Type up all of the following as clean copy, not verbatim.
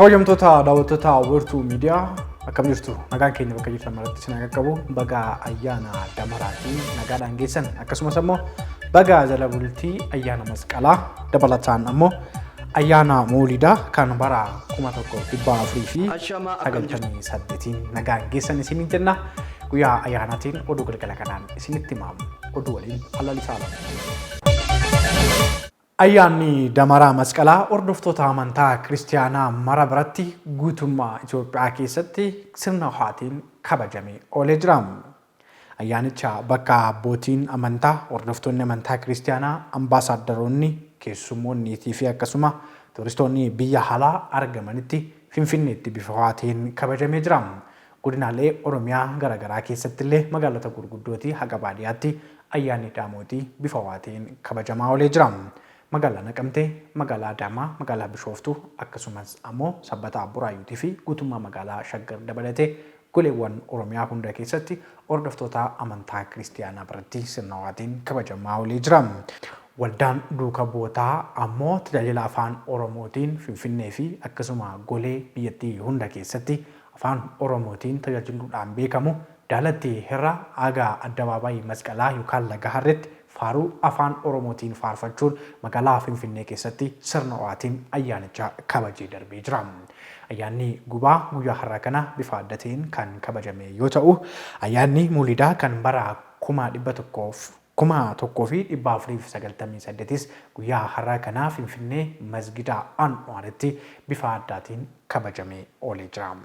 Kabajamtoota daawwattoota Wirtuu Miidiyaa akkam jirtu nagaan keenya bakka jirtan maratti isin qaqqabu baga ayyaana damaraatiin nagaadhaan geessan akkasumas ammoo baga jala bultii ayyaana masqalaa dabalataan ammoo ayyaana Mawliidaa kan bara 1498 nagaan geessan isin jenna guyyaa ayyaanaatiin oduu galgala kanaan isinitti himamu oduu waliin halalisaa Ayyaanni damaraa masqalaa hordoftoota amantaa kiristaanaa mara biratti guutummaa Itoophiyaa keessatti sirna ho'aatiin kabajamee oolee jira. Ayyaanicha bakka abbootiin amantaa hordoftoonni amantaa kiristaanaa ambaasaaddoroonni keessummoonniitii fi akkasuma turistoonni biyya alaa argamanitti Finfinneetti bifa ho'aatiin kabajamee jira. Godinaalee Oromiyaa garaagaraa keessatti illee magaalota gurguddootii haga baadiyyaatti ayyaanni daamotii bifa ho'aatiin kabajamaa oolee jira. Magaalaa Naqamtee, magaalaa Adaamaa, magaalaa Bishooftuu akkasumas ammoo Sabbataa Buraayyuutii fi guutummaa magaalaa Shaggar dabalatee goleewwan Oromiyaa hunda keessatti hordoftoota amantaa kiristaanaa biratti sirna ho'aatiin kabajamaa oolee jira. Waldaan duuka bootaa ammoo tajaajila afaan Oromootiin Finfinnee fi akkasuma golee biyyattii hunda keessatti afaan Oromootiin tajaajiluudhaan beekamu Daalatti Hirraa Aagaa Addabaabaayii Masqalaa yookaan Laga Harreetti faaruu afaan Oromootiin faarfachuun magaalaa Finfinnee keessatti sirna ho'aatiin ayyaanicha kabajee darbee jira. Ayyaanni gubaa guyyaa har'aa kana bifa adda ta'een kan kabajame yoo ta'u, ayyaanni Mawliidaa kan bara 1498 guyyaa har'aa kana Finfinnee masgida Anwaaritti bifa addaatiin kabajamee oolee jira.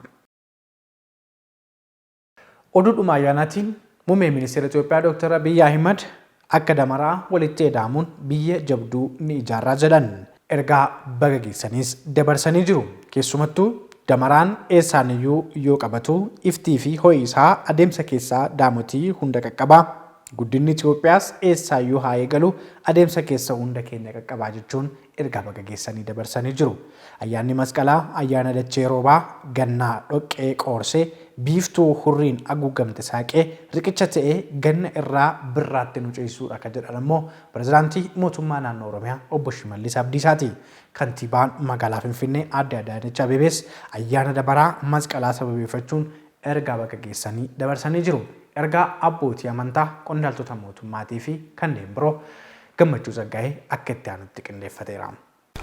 Oduudhuma ayyaanaatiin muummee ministeera Itoophiyaa Dr. Abiy Ahimad akka damaraa walitti edaamuun biyya jabduu ni ijaarraa jedhan ergaa baga geessanis dabarsanii jiru. Keessumattuu damaraan eessaaniyyuu yoo qabatu iftii fi ho'i isaa adeemsa keessaa daamotii hunda qaqqabaa. Guddinni Itoophiyaas eessaayyuu haa eegalu adeemsa keessa hunda keenya qaqqabaa jechuun ergaa baga geessanii dabarsanii jiru. Ayyaanni masqalaa ayyaana dachee roobaa gannaa dhoqqee qoorsee biiftuu hurriin haguugamte saaqee riqicha ta'ee ganna irraa birraatti nu ceesisuudha kan jedhan ammoo pirezidaantii mootummaa naannoo Oromiyaa obbo Shimallis Abdiisaati. Kantiibaan magaalaa Finfinnee Aadde Adaanech Abeebees ayyaana damaraa masqalaa sababeeffachuun ergaa baga geessanii dabarsanii jiru. Ergaa abbootii amantaa qondaaltota mootummaatii fi kanneen biroo Gammachuu Tsaggaayee akka itti aanutti qindeeffateera.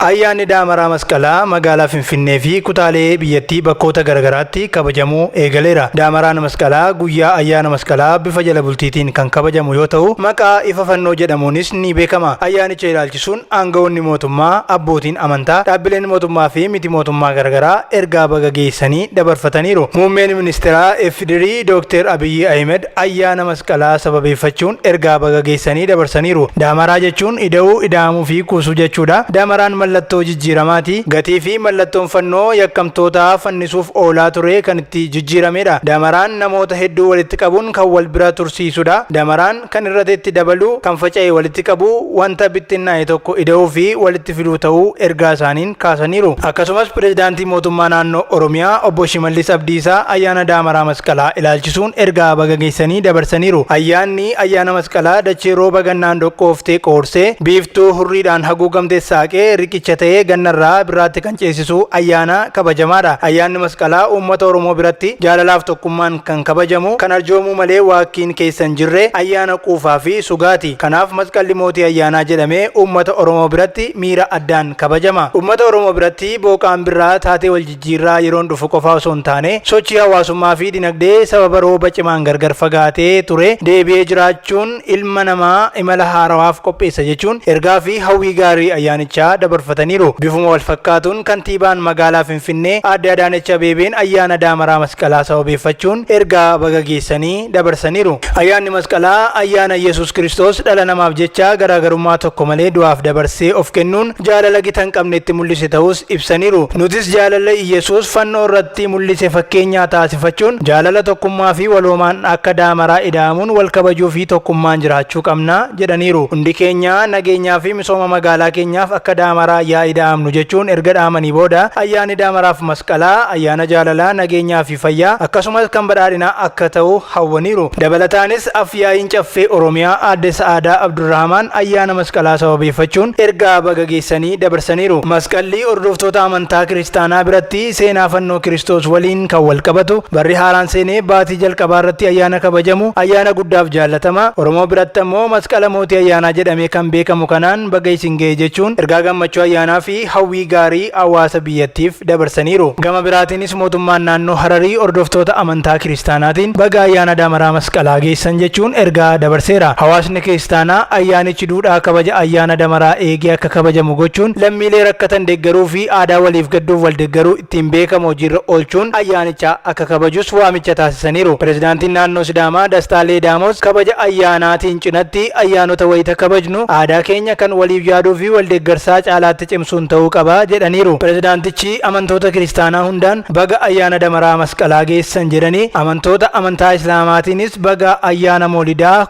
Ayyaanni damaraa masqalaa magaalaa Finfinnee fi kutaalee biyyattii bakkoota garagaraatti kabajamuu eegaleera. Damaraan masqalaa guyyaa ayyaana masqalaa bifa jala bultiitiin kan kabajamu yoo ta'u, maqaa ifa fannoo jedhamuunis ni beekama. Ayyaanicha ilaalchisuun aangawoonni mootummaa, abbootiin amantaa, dhaabbileen mootummaa fi miti mootummaa garagaraa ergaa baga geessanii dabarfataniiru. Muummeen ministeeraa FDR Dr. Abiy Ahmed ayyaana masqalaa sababeeffachuun ergaa baga geessanii dabarsaniiru. Damaraa jechuun ida'uu, ida'amuu fi kuusuu jechuudha. Damaraan mallattoo jijjiiramaati. Gatii fi mallattoon fannoo yakkamtoota fannisuuf oolaa ture kan itti jijjiiramedha. Damaraan namoota hedduu walitti qabuun kan wal bira tursiisudha. Damaraan kan irratti dabalu, kan faca'ee walitti qabu, wanta bittinnaa'e tokko ida'uu fi walitti fiduu ta'uu ergaa isaaniin kaasaniiru. Akkasumas pirezidaantii mootummaa naannoo Oromiyaa obbo Shimallis Abdiisaa ayyaana damaraa masqalaa ilaalchisuun ergaa baga geessanii dabarsaniiru. Ayyaanni ayyaana masqalaa dachee rooba gannaan dhoqqooftee qoorsee biiftuu hurriidhaan haguugamtee saaqee riqicha ta'ee gannarraa birraatti kan ceesisu ayyaana kabajamaadha. Ayyaanni masqalaa uummata Oromoo biratti jaalalaaf tokkummaan kan kabajamu, kan arjoomuu malee waaqiin keessa hin jirre ayyaana quufaa fi sugaati. Kanaaf masqalli mootii ayyaanaa jedhamee uummata Oromoo biratti miira addaan kabajama. Uummata Oromoo biratti booqaan birraa taatee wal jijjiirraa yeroon dhufu qofaa osoo hin taane sochii hawaasummaa fi dinagdee sababa rooba cimaan gargar fagaatee ture deebi'ee jiraachuun ilma namaa imala haarawaaf qopheessa jechuun ergaa fi hawwii gaarii ayyaanichaa dabarfataniiru. Bifuma wal fakkaatuun kantiibaan magaalaa Finfinnee Aadde Adaanech Abeebeen ayyaana damaraa masqalaa sababeeffachuun ergaa baga geessanii dabarsaniiru. Ayyaanni masqalaa ayyaana Yesuus Kiristoos dhala namaaf jecha garaagarummaa tokko malee du'aaf dabarsee of kennuun jaalala gita hin qabne itti mul'ise ta'us ibsaniiru. Nutis jaalala Yesuus fannoo irratti mul'ise fakkeenyaa taasifachuun jaalala tokkummaa fi waloomaan akka damaraa ida'amuun wal kabajuu fi tokkummaan jiraachuu qabna jedhaniiru. Hundi keenya nageenyaa fi misooma magaalaa keenyaaf akka damaraa Damaraa yaa'ii dhaamnu jechuun erga dhaamanii booda ayyaanni Damaraaf masqalaa ayyaana jaalalaa, nageenyaa fi fayyaa akkasumas kan badhaadhinaa akka ta'u hawwaniiru. Dabalataanis afyaa'iin caffee Oromiyaa Aadde Sa'aadaa Abdurrahmaan ayyaana masqalaa sababeeffachuun ergaa baga geessanii dabarsaniiru. Masqalli hordoftoota amantaa kiristaanaa biratti seenaa fannoo Kiristoos waliin kan wal qabatu, barri haaraan seenee baatii jalqabaa irratti ayyaana kabajamu ayyaana guddaaf jaallatama. Oromoo biratti ammoo masqala mootii ayyaanaa jedhamee kan beekamu kanaan baga isin ga'e jechuun ergaa gammachuu ayyaanaa fi hawwii gaarii hawaasa biyyattiif dabarsaniiru. Gama biraatiinis mootummaan naannoo Hararii hordoftoota amantaa kiristaanaatiin baga ayyaana Damaraa masqalaa geessan jechuun ergaa dabarseera. Hawaasni kiristaanaa ayyaanichi duudhaa kabaja ayyaana Damaraa eegee akka kabajamu gochuun lammiilee rakkatan deeggaruu fi aadaa waliif gadduuf wal deeggaruu ittiin beekamu hojiirra oolchuun ayyaanicha akka kabajus waamicha taasisaniiru. Pirezidaantiin naannoo Sidaamaa Dastaa Leedamoos kabaja ayyaanaatiin cinatti ayyaanota wayita kabajnu aadaa keenya kan waliif yaaduu fi wal deeggarsaa caalaatti cimsuun ta'uu qaba jedhaniiru. Pirezidaantichi amantoota kiristaanaa hundaan baga ayyaana Damaraa masqalaa geessan jedhanii amantoota amantaa Islaamaatiinis baga ayyaana Moolidaa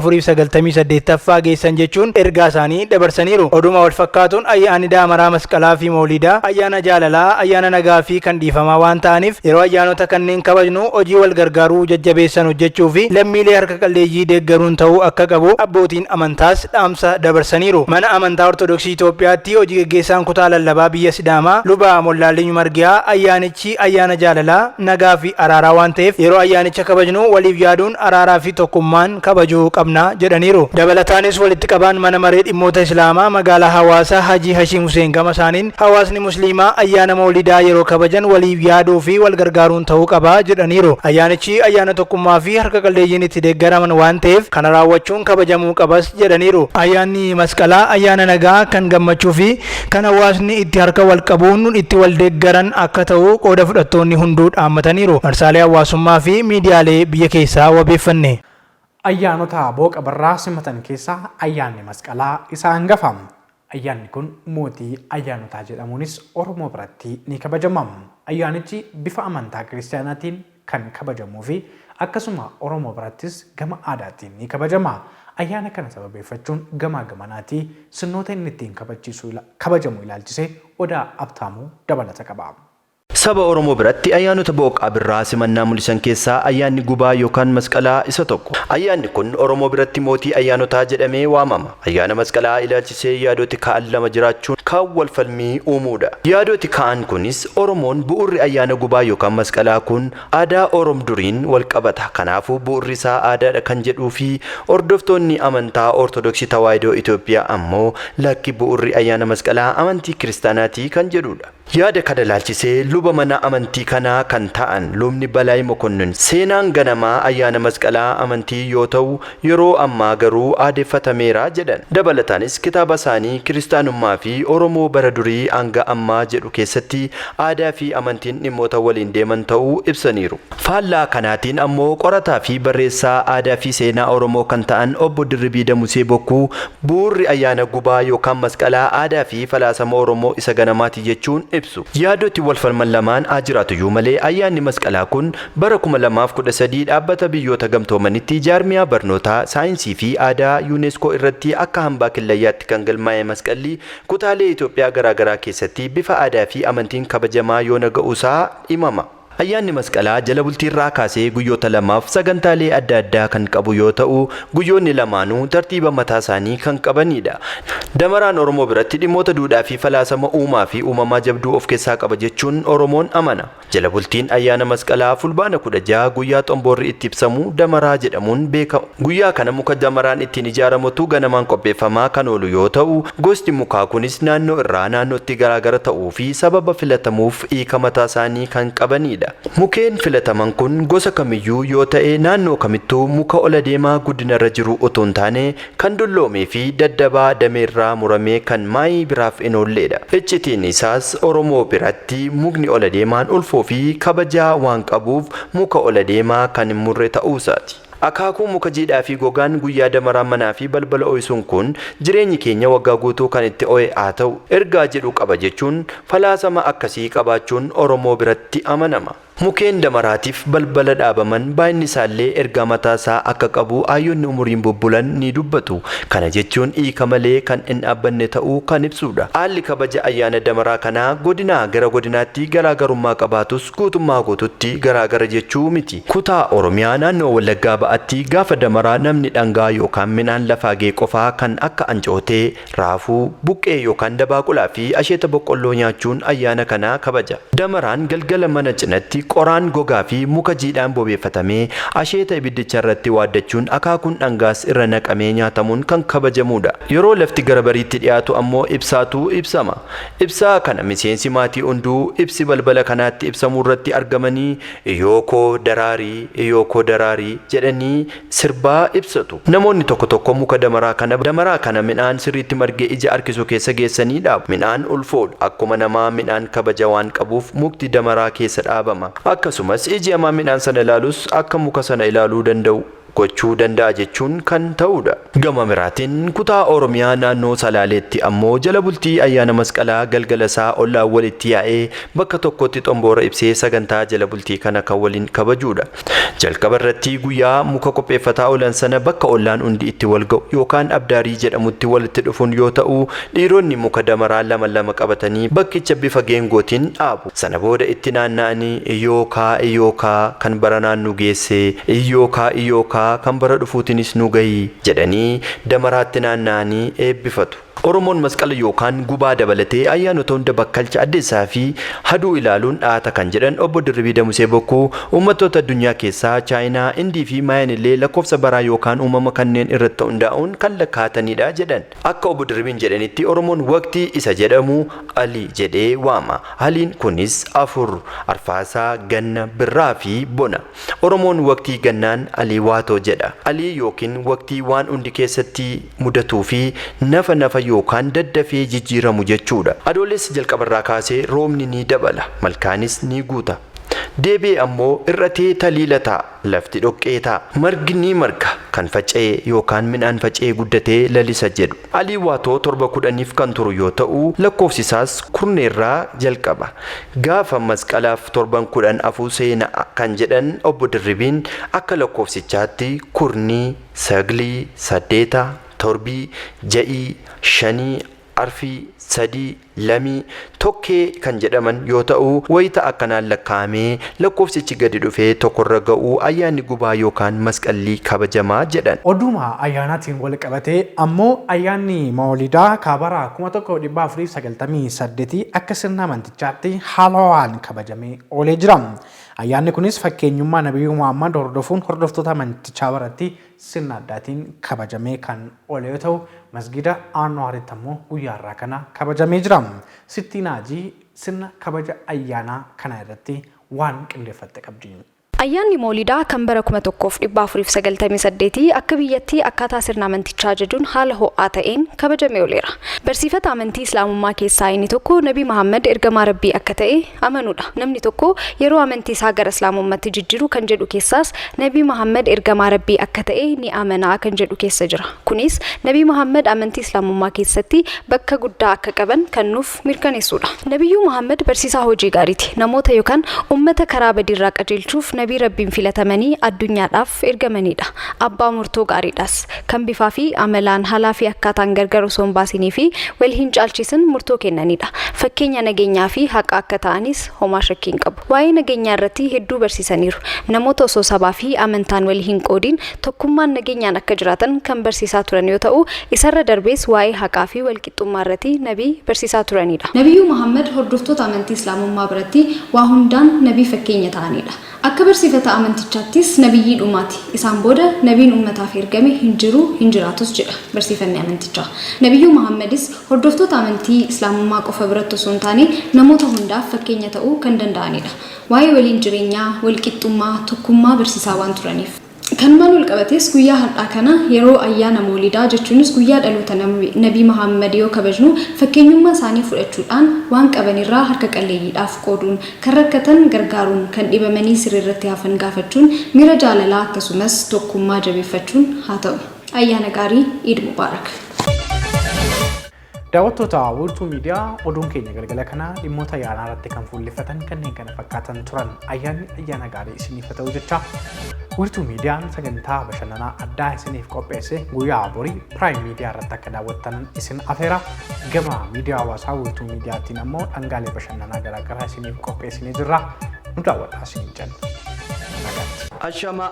1498ffaa geessan jechuun ergaa isaanii dabarsaniiru. Oduma wal fakkaatuun ayyaanni Damaraa masqalaa fi Moolidaa ayyaana jaalalaa, ayyaana nagaa fi kan dhiifamaa waan ta'aniif yeroo ayyaanota kanneen kabajnu hojii wal gargaaruu jajjabeessan hojjechuu fi lammiilee harka qalleeyyii deeggaruun ta'uu akka qabu abbootiin amantaas dhaamsa dabarsaniiru. Mana amantaa Ortodoksii Itoophiyaatti hojii gaggeessaan kutaa lallabaa biyya Sidaamaa Luba Mollaaleenyu Margiyaa ayyaanichi ayyaana jaalalaa, nagaa fi araaraa waan ta'eef yeroo ayyaanicha kabajnu waliif yaaduun araaraa fi tokkummaan kabajuu qabna jedhaniiru. Dabalataanis walitti qabaan mana maree dhimmoota Islaamaa magaalaa Hawaasaa Hajii Hashiim Huseen gama isaaniin hawaasni musliimaa ayyaana Moolidaa yeroo kabajan waliif yaaduu fi wal gargaaruun ta'uu qaba jedhaniiru. Ayyaanichi ayyaana tokkummaa fi harka qalleeyyiin itti deeggaraman waan ta'eef kana raawwachuun kabajamuu qabas jedhaniiru. Ayyaanni masqalaa ayyaana nagaa kan gammachuu fi kan hawaasni itti harka wal qabuun itti wal deeggaran akka ta'u qooda fudhattoonni hunduu dhaammataniiru. Marsaalee hawaasummaa fi miidiyaalee biyya keessaa wabeeffanne. Ayyaanota booqa barraa simatan keessaa ayyaanni masqalaa isa hangafa. Ayyaanni kun mootii ayyaanotaa jedhamuunis Oromoo biratti ni kabajama. Ayyaanichi bifa amantaa kiristaanaatiin kan kabajamuu fi akkasuma Oromoo birattis gama aadaatiin ni kabajama. Ayyaana kana sababeeffachuun gamaa gamanaatii sirnoota inni ittiin kabajamu ilaalchisee Odaa Abtaamuu dabalata qaba. Saba Oromoo biratti ayyaanota booqaa birraa simannaa mul'isan keessaa ayyaanni gubaa yookaan masqalaa isa tokko. Ayyaanni kun Oromoo biratti mootii ayyaanotaa jedhamee waamama. Ayyaana masqalaa ilaalchisee yaadoti ka'an lama jiraachuun kan wal falmii uumuudha. Yaadoti ka'an kunis Oromoon bu'uurri ayyaana gubaa yookaan masqalaa kun aadaa Oromoo duriin wal qabata. Kanaafuu bu'uurri isaa aadaadha kan jedhuu fi hordoftoonni amantaa Ortodoksii Tawaahidoo Itoophiyaa ammoo lakki bu'uurri ayyaana masqalaa amantii kiristaanaatii kan jedhudha. Yaada kana ilaalchisee luba mana amantii kanaa kan ta'an lubni Balaay Mokonnin seenaan ganamaa ayyaana masqalaa amantii yoo ta'u yeroo ammaa garuu aadeffatameera jedhan. Dabalataanis kitaaba isaanii kiristaanummaa fi Oromoo bara durii hanga ammaa jedhu keessatti aadaa fi amantiin dhimmoota waliin deeman ta'uu ibsaniiru. Faallaa kanaatiin ammoo qorataa fi barreessaa aadaa fi seenaa Oromoo kan ta'an obbo Dirribii Damusee Bokkuu bu'uurri ayyaana gubaa yookaan masqalaa aadaa fi falaasama Oromoo isa ganamaati jechuun ibsu. Yaadoti wal falman lamaan jiraatu malee ayyaanni masqalaa kun bara 2013 dhaabbata biyyoota gamtoomanitti jaarmiyaa barnootaa saayinsii fi aadaa UNESCO irratti akka hambaa killayyaatti kan galmaa'e masqalli kutaalee Itoophiyaa garaagaraa keessatti bifa aadaa fi amantiin kabajamaa yoo naga'uusaa himama. Ayyaanni masqalaa jala bultii irraa kaasee guyyoota lamaaf sagantaalee adda addaa kan qabu yoo ta'u guyyoonni lamaanuu tartiiba mataa isaanii kan qabanidha. Damaraan Oromoo biratti dhimmoota duudhaa fi falaasama uumaa fi uumamaa jabduu of keessaa qaba jechuun Oromoon amana. Jala bultiin ayyaana masqalaa fulbaana 16 guyyaa xomboorri itti ibsamu damaraa jedhamuun beekama. Guyyaa kana muka damaraan ittiin ijaaramutu ganamaan qopheeffamaa kan oolu yoo ta'u gosti mukaa kunis naannoo irraa naannootti garaagara ta'uu fi sababa filatamuuf hiika mataa isaanii kan qabanidha. Mukeen filataman kun gosa kamiyyuu yoo ta'e naannoo kamittuu muka ola deemaa guddinarra jiru otoo hin taane kan dulloomee fi daddabaa dameerraa muramee kan maayii biraaf hin oolledha. Iccitiin isaas Oromoo biratti mukni ola deemaan ulfoo fi kabajaa waan qabuuf muka ola deemaa kan hin murre ta'uusaati. Akaakuu muka jiidhaa fi gogaan guyyaa damaraa manaa fi balbala ooyisuun kun jireenyi keenya waggaa guutuu kan itti oo'e haa ta'u ergaa jedhu qaba jechuun falaasama akkasii qabaachuun Oromoo biratti amanama. Mukeen damaraatiif balbala dhaabaman baay'inni isaallee ergaa mataasaa akka qabu hayyoonni umuriin bubbulan ni dubbatu. Kana jechuun hiika malee kan hin dhaabbanne ta'uu kan ibsudha. Haalli kabaja ayyaana damaraa kanaa godinaa gara godinaatti garaagarummaa qabaatus guutummaa guututti garaagara jechuu miti. Kutaa Oromiyaa naannoo Wallaggaa ba'atti gaafa damaraa namni dhangaa yookaan midhaan lafaagee qofaa kan akka ancootee, raafuu, buqqee yookaan dabaaqulaa fi asheeta boqqolloo nyaachuun ayyaana kana kabaja. Damaraan galgala mana cinatti qoraan gogaa fi muka jiidhaan bobeeffatamee asheeta ibiddicha irratti waaddachuun akaakuun dhangaas irra naqamee nyaatamuun kan kabajamudha. Yeroo lafti gara bariitti dhiyaatu ammoo ibsaatu ibsama. Ibsaa kana miseensi maatii hunduu ibsi balbala kanaatti ibsamuu irratti argamanii iyookoo daraarii jedhanii sirbaa ibsatu. Namoonni tokko tokko muka damaraa kana midhaan sirriitti margee ija harkisuu keessa geessanii dhaabu. Midhaan ulfoodha. Akkuma namaa midhaan kabaja waan qabuuf mukti damaraa keessa dhaabama. Akkasumas iji namaa midhaan sana ilaalus akka muka sana ilaaluu danda'u gochuu danda'a jechuun kan ta'udha. Gama biraatiin kutaa Oromiyaa naannoo Salaaleetti ammoo jala bultii ayyaana masqalaa galgala isaa ollaan walitti yaa'ee bakka tokkotti xomboora ibsee sagantaa jala bultii kana kan waliin kabajudha. Jalqaba irratti guyyaa muka qopheeffataa oolan sana bakka ollaan hundi itti wal ga'u yookaan abdaarii jedhamutti walitti dhufuun yoo ta'u, dhiironni muka damaraa lama qabatanii bakkicha bifa geengootiin dhaabu. Sana booda itti naanna'anii iyyookaa kan bara naannu geesse iyyookaa kan bara dhufuutinis nu gahi jedhanii damaraatti naanna'anii eebbifatu. Oromoon masqala yookaan gubaa dabalatee ayyaanota hunda bakkalcha addeessaa fi haduu ilaaluun dhaata kan jedhan obbo Dirribii Damusee Bokkuu uummattoota addunyaa keessaa Chaayinaa, Indii fi Maayaan illee lakkoofsa baraa yookaan uumama kanneen irratti hundaa'uun kan lakkaatanidha jedhan. Akka obbo Dirribiin jedhanitti Oromoon waqtii isa jedhamu alii jedhee waama. Aliin kunis afur: arfaasaa, ganna, birraa fi bona. Oromoon waqtii gannaan alii waatoo jedha. Alii yookiin waqtii waan hundi keessatti mudatuu fi nafa yookaan daddafee jijjiiramu jechuudha. Adoolessa jalqabarraa kaasee roobni ni dabala, malkaanis ni guuta. Deebi'ee ammoo irratee taliila ta'a, lafti dhoqqee ta'a, margi ni marga, kan faca'ee yookaan midhaan faca'ee guddatee lalisa jedhu. Alii waatoo 7 kan turu yoo ta'u, lakkoofsisaas kurneerraa jalqaba. Gaafa masqalaaf 7 afuu seenaa kan jedhan obbo Dirribiin akka lakkoofsichaatti kurnii, saglii, 8, 7, 6, 5, arfii, 3, 2, tokkee kan jedhaman yoo ta'u, wayita akkanaan lakkaa'amee lakkoofsichi gadi dhufee tokkorra ga'uu ayyaanni gubaa yookaan masqallii kabajamaa jedhan. Oduma ayyaanaatiin wal qabatee ammoo ayyaanni Mawlidaa kabara 1498 akka sirna amantichaatti haalawaan kabajamee oolee jira. Ayyaanni kunis fakkeenyummaa Nabiyyuu Muhammad hordofuun hordoftoota amantichaa biratti sirna addaatiin kabajamee kan oole yoo ta'u, masgida Anwaaritti ammoo guyyaa irraa kana kabajamee jira. Sittiin Haajii sirna kabaja ayyaanaa kana irratti waan qindeeffatte qabdi. Ayyaanni Mawlidaa kan bara 1498 akka biyyatti akkaataa sirna amantichaa jedhuun haala ho'aa ta'een kabajamee ooleera. Barsiifata amantii Islaamummaa keessaa inni tokko Nabii Muhammad ergamaa Rabbii akka ta'e amanuudha. Namni tokko yeroo amantii isaa gara Islaamummaatti jijjiiru kan jedhu keessaas Nabii Muhammad ergamaa Rabbii akka ta'e ni amanaa kan jedhu keessa jira. Kunis Nabii Muhammad amantii Islaamummaa keessatti bakka guddaa akka qaban kan nuuf mirkaneessuudha. Nabiyyuu Muhammad barsiisaa hojii gaariiti. Namoota yookaan uummata karaa badiirraa qajeelchuuf Nabii Rabbiin filatamanii addunyaadhaaf ergamanidha. Abbaa murtoo gaariidhaas kan bifaa fi amalaan haalaa fi akkaataan gargar osoo hin baasinii fi wal hin caalchisin murtoo kennanidha. Fakkeenya nageenyaa fi haqa akka ta'anis homaa shakkii hin qabu. Waa'ee nageenyaa irratti hedduu barsiisaniiru. Namoota osoo sabaa fi amantaan wal hin qoodin tokkummaan nageenyaan akka jiraatan kan barsiisaa turan yoo ta'u, isarra darbees waa'ee haqaa fi walqixxummaa irratti nabii barsiisaa turanidha. Nabiyyuu Muhammad hordoftoota amantii Islaamummaa biratti waa hundaan nabii fakkeenya ta'anidha. Akka barsiifata amantichaattis nabiyyii dhumaati. Isaan booda nabiin ummataaf ergame hin jiraatus jedha barsiifanni amantichaa. Nabiyyuu Muhammadis hordoftoota amantii Islaamummaa qofa biratti osoo hin taane namoota hundaaf fakkeenya ta'uu kan danda'anidha. Waa'ee waliin jireenyaa, walqixxummaa, tokkummaa barsiisaa waan turaniif. Kan maal wal qabates guyyaa har'aa kana yeroo ayyaana Mawlidaa jechuunis guyyaa dhaloota Nabii Muhammad yoo kabajnu fakkeenyummaa isaanii fudhachuudhaan waan qabanirraa harka qalleeyyiidhaaf qooduun, kan rakkatan gargaaruun, kan dhibamanii sirriirratti hafan gaafachuun, miira jaalalaa akkasumas tokkummaa jabeeffachuun haa ta'u. Ayyaana gaarii, Eid Mubaarak. Daawwattoota Wiirtuu Miidiyaa oduun keenya galgala kana dhimmoota ayyaanaa irratti kan fuulleffatan kanneen kana fakkaatan turan ayyaanni ayyaana gaarii isiniif haa ta'u jecha Wiirtuu Miidiyaan sagantaa bashannanaa addaa isiniif qopheesse guyyaa borii Prime Miidiyaa irratti akka daawwattan isin afeera. Gama miidiyaa hawaasaa Wiirtuu Miidiyaatiin ammoo dhangaalee bashannanaa garaagaraa isiniif qopheessinee jirra. Nu daawwadhaa isiniin jenna. Ashama